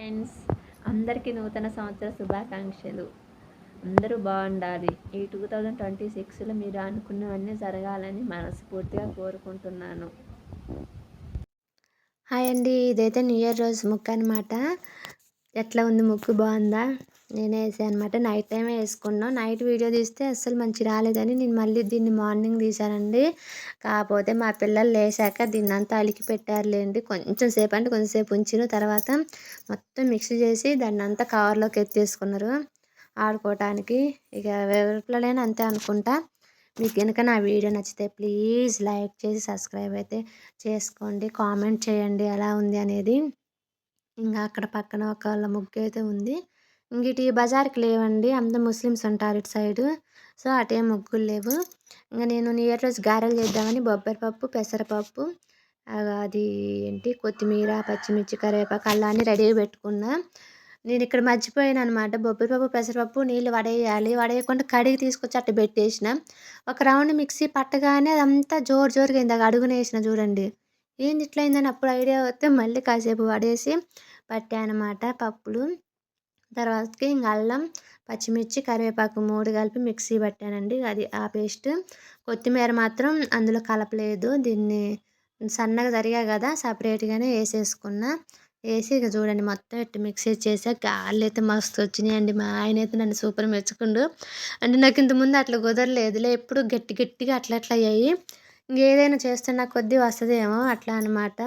Friends, అందరికీ నూతన సంవత్సర శుభాకాంక్షలు. అందరూ బాగుండాలి. ఈ 2026లో మీరు అనుకున్నవన్నీ జరగాలని మనస్ఫూర్తిగా కోరుకుంటున్నాను. హాయ్ అండి, ఇదైతే న్యూ ఇయర్ రోజు ముక్కు అనమాట. ఎట్లా ఉంది ముక్కు, బాగుందా? నేనే వేసాను అనమాట. నైట్ టైమే వేసుకున్నాను. నైట్ వీడియో తీస్తే అస్సలు మంచి రాలేదని నేను మళ్ళీ దీన్ని మార్నింగ్ తీశానండి. కాకపోతే మా పిల్లలు లేచాక దీన్ని అంతా అలికి పెట్టారులేండి. కొంచెం సేపు అంటే కొంచెంసేపు ఉంచిన తర్వాత మొత్తం మిక్స్ చేసి దాన్ని అంతా కవర్లోకి ఎత్తేసుకున్నారు ఆడుకోవటానికి. ఇక ఎవరి పిల్లలైనా అంతే అనుకుంటా. మీకు కనుక నా వీడియో నచ్చితే ప్లీజ్ లైక్ చేసి సబ్స్క్రైబ్ అయితే చేసుకోండి. కామెంట్ చేయండి ఎలా ఉంది అనేది. ఇంకా అక్కడ పక్కన ఒకళ్ళ ముగ్గు అయితే ఉంది. ఇంక ఇటు ఈ బజార్కి లేవండి, అందరూ ముస్లిమ్స్ ఉంటారు ఇటు సైడు. సో అటే ముగ్గులు లేవు. ఇంకా నేను న్యూ ఇయర్ రోజు గారెలు చేద్దామని బొబ్బరిపప్పు, పెసరపప్పు, అది ఏంటి కొత్తిమీర, పచ్చిమిర్చి, కరివేపాకు అలా అన్నీ రెడీ పెట్టుకున్నా. నేను ఇక్కడ మర్చిపోయాను అనమాట. బొబ్బరిపప్పు, పెసరపప్పు నీళ్ళు వడేయాలి. వడేయకుండా కడిగి తీసుకొచ్చి అట్ట పెట్టేసిన. ఒక రౌండ్ మిక్సీ పట్టగానే అదంతా జోరు జోరుగా అయింది. అడుగున వేసిన చూడండి. ఏంది ఇట్లా అయిందని అప్పుడు ఐడియా వస్తే మళ్ళీ కాసేపు పడేసి పట్టానమాట పప్పులు. తర్వాతకి ఇంక అల్లం, పచ్చిమిర్చి, కరివేపాకు 3 కలిపి మిక్సీ పట్టానండి. అది ఆ పేస్ట్. కొత్తిమీర మాత్రం అందులో కలపలేదు. దీన్ని సన్నగా తరిగా కదా సపరేట్గానే వేసేసుకున్నా. వేసి ఇక చూడండి మొత్తం ఇట్టు మిక్సీ చేసా. గారెలు అయితే మస్తు వచ్చినాయండి. మా ఆయన అయితే నన్ను సూపర్ మెచ్చుకుండు. అంటే నాకు ఇంతకుముందు అట్లా కుదరలేదులే, ఎప్పుడు గట్టి గట్టిగా అట్లా అట్లా అయ్యాయి. ఇంకేదైనా చేస్తున్న కొద్దీ వస్తుందేమో అట్లా అనమాట.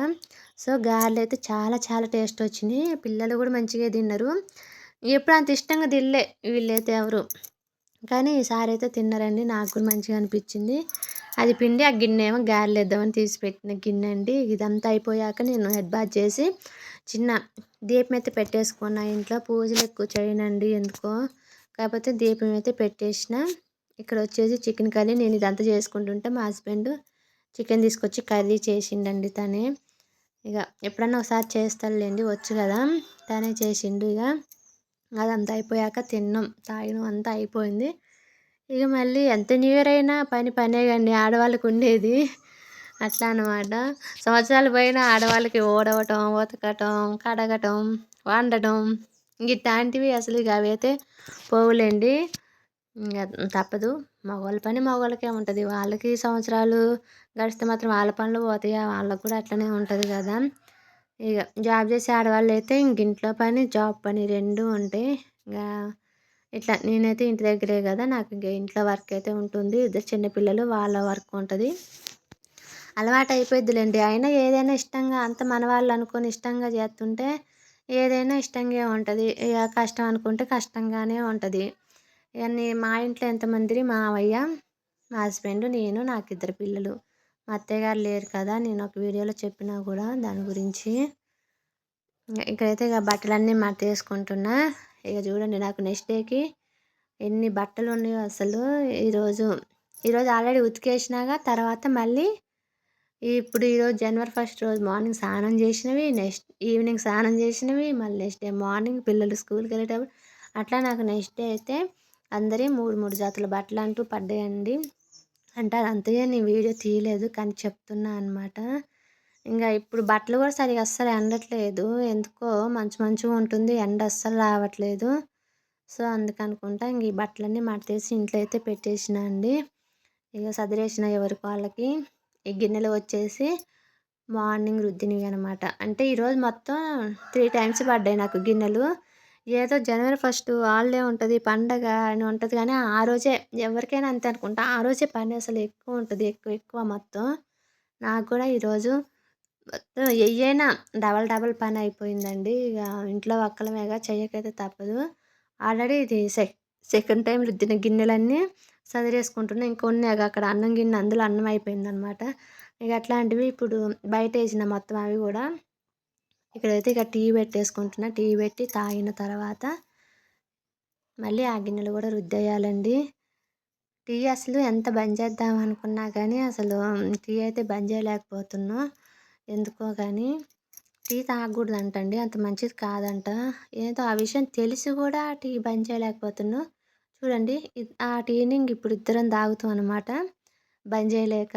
సో గారెలు అయితే చాలా చాలా టేస్ట్ వచ్చినాయి. పిల్లలు కూడా మంచిగా తిన్నారు. ఎప్పుడు అంత ఇష్టంగా తినలే వీళ్ళైతే ఎవరు, కానీ ఈసారి అయితే తిన్నారండి. నాకు కూడా మంచిగా అనిపించింది. అది పిండి ఆ గిన్నె ఏమో గారెలు వేద్దామని తీసి పెట్టిన గిన్నె అండి. ఇదంతా అయిపోయాక నేను హెడ్ బాత్ చేసి చిన్న దీపం అయితే పెట్టేసుకున్నా. ఇంట్లో పూజలు ఎక్కువ చేయనండి ఎందుకో, కాకపోతే దీపం అయితే పెట్టేసిన. ఇక్కడ వచ్చేసి చికెన్ కర్రీ నేను ఇదంతా చేసుకుంటుంటే మా హస్బెండ్ చికెన్ తీసుకొచ్చి కర్రీ చేసిండండి తనే. ఇక ఎప్పుడన్నా ఒకసారి చేస్తాడులేండి, వచ్చు కదా, తనే చేసిండు. ఇక అదంతా అయిపోయాక తిన్నాం, తాగినాం, అంతా అయిపోయింది. ఇక మళ్ళీ ఎంత న్యూ ఇయర్ అయినా పనే కండి ఆడవాళ్ళకు ఉండేది. అట్లా అనమాట. సంవత్సరాలు పోయినా ఆడవాళ్ళకి ఊడవటం, ఉతకటం, కడగటం, వండటం ఇట్లాంటివి అసలు ఇక అవి అయితే పోవులేండి. ఇంకా తప్పదు. మగవాళ్ళ పని మగవాళ్ళకే ఉంటుంది. వాళ్ళకి సంవత్సరాలు గడిస్తే మాత్రం వాళ్ళ పనులు పోతాయి. వాళ్ళకు కూడా అట్లనే ఉంటుంది కదా. ఇక జాబ్ చేసే ఆడవాళ్ళు అయితే ఇంక ఇంట్లో పని, జాబ్ పని 2 ఉంటాయి. ఇంకా ఇట్లా నేనైతే ఇంటి దగ్గరే కదా, నాకు ఇంక ఇంట్లో వర్క్ అయితే ఉంటుంది. ఇద్దరు చిన్నపిల్లలు, వాళ్ళ వర్క్ ఉంటుంది. అలవాటు అయిపోద్దిలేండి. అయినా ఏదైనా ఇష్టంగా అంత మన వాళ్ళు అనుకొని ఇష్టంగా చేస్తుంటే ఏదైనా ఇష్టంగా ఉంటుంది. ఇక కష్టం అనుకుంటే కష్టంగానే ఉంటుంది. ఇక మా ఇంట్లో ఎంతమంది, మావయ్య, మా హస్బెండ్, నేను, నాకు 2 పిల్లలు. మా అత్తయ్య గారు లేరు కదా, నేను ఒక వీడియోలో చెప్పినా కూడా దాని గురించి. ఇక్కడైతే ఇక బట్టలన్నీ మడతేసుకుంటున్నా. ఇక చూడండి నాకు నెక్స్ట్ డేకి ఎన్ని బట్టలు ఉన్నాయో అసలు. ఈరోజు ఆల్రెడీ ఉతికేసినాగా. తర్వాత మళ్ళీ ఈరోజు జనవరి 1 రోజు మార్నింగ్ స్నానం చేసినవి, నెక్స్ట్ ఈవినింగ్ స్నానం చేసినవి, మళ్ళీ నెక్స్ట్ డే మార్నింగ్ పిల్లలు స్కూల్కి వెళ్ళేటప్పుడు అట్లా నాకు నెక్స్ట్ డే అయితే అందరి 3 జతల బట్టలు అంటూ పడ్డాయండి. అంటే అదంతగా నేను వీడియో తీయలేదు కానీ చెప్తున్నా అనమాట. ఇంకా ఇప్పుడు బట్టలు కూడా సరిగా అస్సలు ఎండట్లేదు. ఎందుకో మంచిగా ఉంటుంది, ఎండ అస్సలు రావట్లేదు. సో అందుకనుకుంటా ఇంక ఈ బట్టలన్నీ మడతేసి ఇంట్లో అయితే పెట్టేసిన అండి. ఇక సదిరేసిన ఎవరికి వాళ్ళకి. ఈ గిన్నెలు వచ్చేసి మార్నింగ్ రుద్దినవి అనమాట. అంటే ఈరోజు మొత్తం 3 టైమ్స్ పడ్డాయి నాకు గిన్నెలు. ఏదో జనవరి 1 హాలిడే ఉంటుంది, పండగ అని ఉంటుంది, కానీ ఆ రోజే ఎవరికైనా అంతే అనుకుంటా. ఆ రోజే పని అసలు ఎక్కువ ఉంటుంది, ఎక్కువ మొత్తం. నాకు కూడా ఈరోజు మొత్తం ఎయ్యైనా డబల్ పని అయిపోయిందండి. ఇక ఇంట్లో ఒక్కలమేగా, చెయ్యకైతే తప్పదు. ఆల్రెడీ ఇది సెకండ్ టైం రుద్దిన గిన్నెలన్నీ సదిరేసుకుంటున్నా. ఇంకొన్ని అక్కడ అన్నం గిన్నె అందులో అన్నం అయిపోయిందనమాట. ఇక అట్లాంటివి ఇప్పుడు బయట వేసిన మొత్తం అవి కూడా. ఇక్కడైతే ఇక టీ పెట్టేసుకుంటున్నా. టీ పెట్టి తాగిన తర్వాత మళ్ళీ ఆ గిన్నెలు కూడా రుద్దేయాలండి. టీ అసలు ఎంత బంద్ చేద్దాం అనుకున్నా కానీ అసలు టీ అయితే బంద్ చేయలేకపోతున్నా. ఎందుకో కానీ టీ తాగకూడదంటండి, అంత మంచిది కాదంట. ఏదో ఆ విషయం తెలిసి కూడా టీ బంద్ చేయలేకపోతున్నా. చూడండి ఆ టీని ఇప్పుడు ఇద్దరం తాగుతాం అనమాట, బంద్ చేయలేక.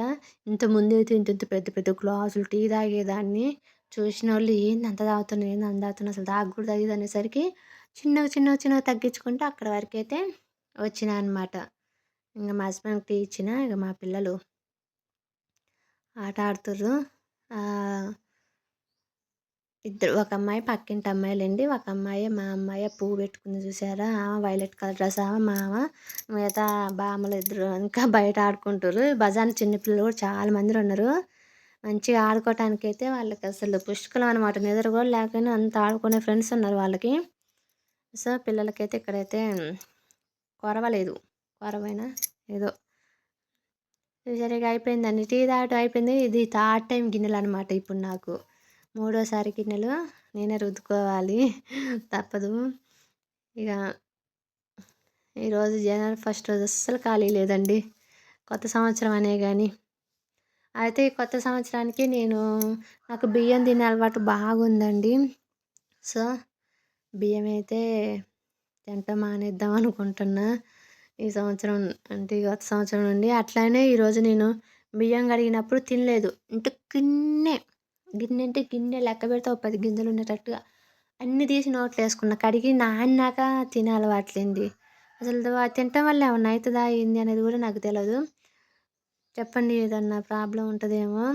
ఇంతకుముందు అయితే ఇంత పెద్ద పెద్ద గ్లాసులు టీ తాగేదాన్ని. చూసినోళ్ళు ఏంది అంత తాగుతున్నావు, ఏంది అంత తాగుతున్నావు, అసలు తాగ కూడా తాగేది అనేసరికి చిన్నగా తగ్గించుకుంటూ అక్కడ వరకైతే వచ్చినా అనమాట. ఇంక మా హస్బెండ్‌కి టీ ఇచ్చిన. ఇక మా పిల్లలు ఆట ఆడుతుర్రు. ఇద్దరు, ఒక అమ్మాయి పక్కింటి అమ్మాయిలండి. ఒక అమ్మాయి మా అమ్మాయి పువ్వు పెట్టుకుంది చూసారా, ఆమె వైలెట్ కలర్ డ్రెస్ ఆమె, మా ఆమె. మిగతా బామ్మలు ఇద్దరు ఇంకా బయట ఆడుకుంటారు. బజార్న చిన్నపిల్లలు కూడా చాలా మంది ఉన్నారు. మంచిగా ఆడుకోవటానికైతే వాళ్ళకి అసలు పుష్కలం అనమాట. నిద్ర కూడా లేకపోయినా అంత ఆడుకునే ఫ్రెండ్స్ ఉన్నారు వాళ్ళకి. సో పిల్లలకైతే ఇక్కడైతే కొరవలేదు, కొరవైనా ఏదో సరిగా అయిపోయిందండి. టీ తాగటం అయిపోయింది. ఇది థర్డ్ టైం గిన్నెలు అనమాట ఇప్పుడు నాకు. మూడోసారి గిన్నెలు నేనే రుద్దుకోవాలి, తప్పదు. ఇక ఈరోజు జనవరి ఫస్ట్ రోజు అస్సలు ఖాళీ లేదండి, కొత్త సంవత్సరం అనే కానీ. అయితే ఈ కొత్త సంవత్సరానికి నాకు బియ్యం తినే అలవాటు బాగుందండి. సో బియ్యం అయితే తినటం మానేద్దాం అనుకుంటున్నా ఈ సంవత్సరం, అంటే ఈ కొత్త సంవత్సరం నుండి. అట్లానే ఈరోజు నేను బియ్యం కడిగినప్పుడు తినలేదు. అంటే గిన్నె అంటే గిన్నె లెక్క పెడితే ఒక 10 గింజలు ఉండేటట్టుగా అన్నీ తీసి నోట్లో వేసుకున్నా. కడిగి నాన్నాక తినే అలవాట్లేండి. అసలు తినటం వల్ల ఏమన్నా అవుతుందా ఏంది అనేది కూడా నాకు తెలియదు. చెప్పండి, ఏదన్నా ప్రాబ్లం ఉంటుందేమో.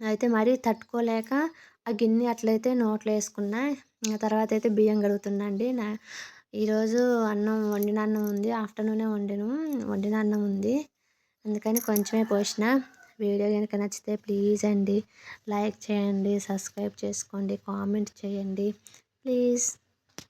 అయితే మరీ తట్టుకోలేక ఆ గిన్నె అట్లయితే నోట్లో వేసుకున్నా. ఆ తర్వాత అయితే బియ్యం కడుగుతున్నా అండి. ఈరోజు వండిన అన్నం ఉంది, ఆఫ్టర్నూనే వండిన అన్నం ఉంది. అందుకని కొంచెమే పోసిన. వీడియో కనుక నచ్చితే ప్లీజ్ అండి లైక్ చేయండి, సబ్స్క్రైబ్ చేసుకోండి, కామెంట్ చేయండి ప్లీజ్.